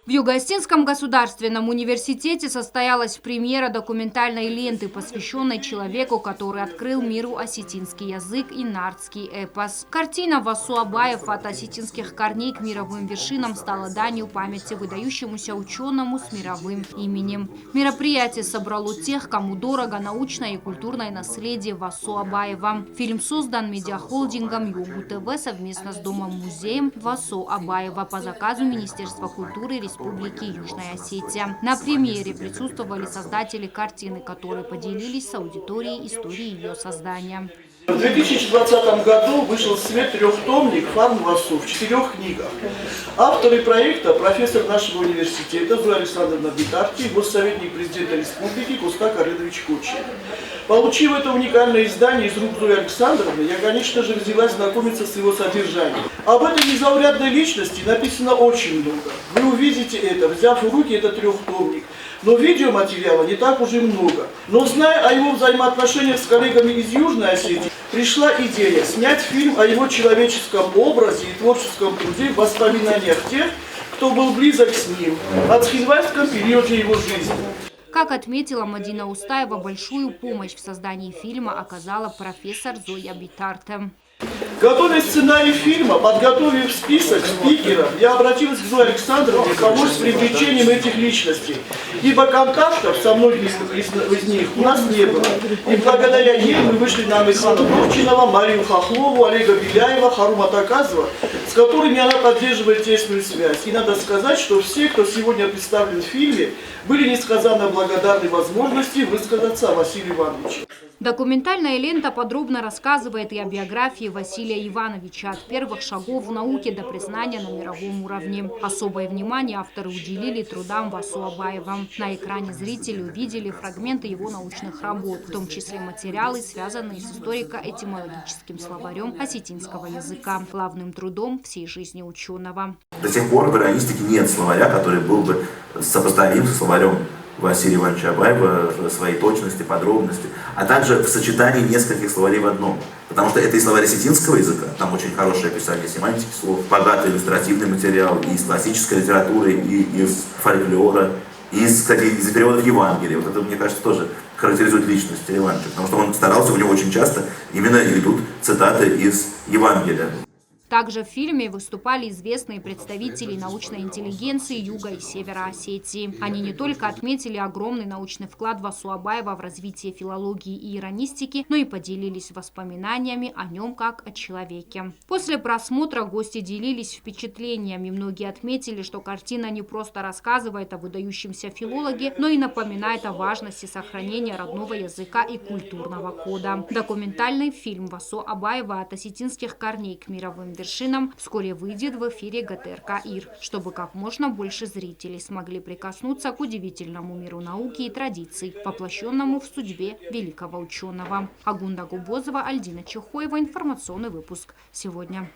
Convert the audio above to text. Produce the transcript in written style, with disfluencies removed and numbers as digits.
В Юго-Осетинском государственном университете состоялась премьера документальной ленты, посвященной человеку, который открыл миру осетинский язык и нардский эпос. Картина «Васу Абаев. От осетинских корней к мировым вершинам» стала данью памяти выдающемуся ученому с мировым именем. Мероприятие собрало тех, кому дорого научное и культурное наследие Васу Абаева. Фильм создан медиахолдингом ЮГУ-ТВ совместно с Домом-музеем Васу Абаева по заказу Министерства культуры Республики Южная Осетия. На премьере присутствовали создатели картины, которые поделились с аудиторией историей ее создания. В 2020 году вышел в свет трехтомник «Фан Васу» в 4 книгах. Авторы проекта – профессор нашего университета Зоя Александровна Битарти, госсоветник президента республики Кустак Арыдович Кучи. Получив это уникальное издание из рук Зои Александровны, я, конечно же, взялась знакомиться с его содержанием. Об этой незаурядной личности написано очень много. Вы увидите это, взяв в руки этот трехтомник. Но видеоматериала не так уже много. Но зная о его взаимоотношениях с коллегами из Южной Осетии, пришла идея снять фильм о его человеческом образе и творческом труде в воспоминаниях тех, кто был близок с ним, от схильвайском периоде его жизни. Как отметила Мадина Устаева, большую помощь в создании фильма оказала профессор Зоя Битарте. Готовя сценарий фильма, подготовив список спикеров, я обратилась к Зое Александровне помочь с привлечением этих личностей, ибо контактов со многими из них у нас не было. И благодаря ей мы вышли на Амирхана Турчинова, Марию Хохлову, Олега Беляева, Харума Таказова, с которыми она поддерживает тесную связь. И надо сказать, что все, кто сегодня представлен в фильме, были несказанно благодарны возможности высказаться о Василии Ивановиче. Документальная лента подробно рассказывает и о биографии Василия Ивановича от первых шагов в науке до признания на мировом уровне. Особое внимание авторы уделили трудам Васу Абаева. На экране зрители увидели фрагменты его научных работ, в том числе материалы, связанные с историко-этимологическим словарем осетинского языка, главным трудом всей жизни ученого. До сих пор в ираистике нет словаря, который был бы сопоставим со словарем Василия Ивановича Абаева в своей точности, подробности, а также в сочетании нескольких словарей в одном. Потому что это и словарь осетинского языка, там очень хорошее описание семантики слов, богатый иллюстративный материал и из классической литературы, и из фольклора, и кстати, из переводов Евангелия. Вот это, мне кажется, тоже характеризует личность Ивановича, потому что он старался, у него очень часто именно идут цитаты из Евангелия. Также в фильме выступали известные представители научной интеллигенции Юга и Севера Осетии. Они не только отметили огромный научный вклад Васу Абаева в развитие филологии и иронистики, но и поделились воспоминаниями о нем как о человеке. После просмотра гости делились впечатлениями. Многие отметили, что картина не просто рассказывает о выдающемся филологе, но и напоминает о важности сохранения родного языка и культурного кода. Документальный фильм Васу Абаева «От осетинских корней к мировым вершинам» вскоре выйдет в эфире ГТРК ИР, чтобы как можно больше зрителей смогли прикоснуться к удивительному миру науки и традиций, воплощенному в судьбе великого ученого. Агунда Губозова, Альдина Чехоева. Информационный выпуск сегодня.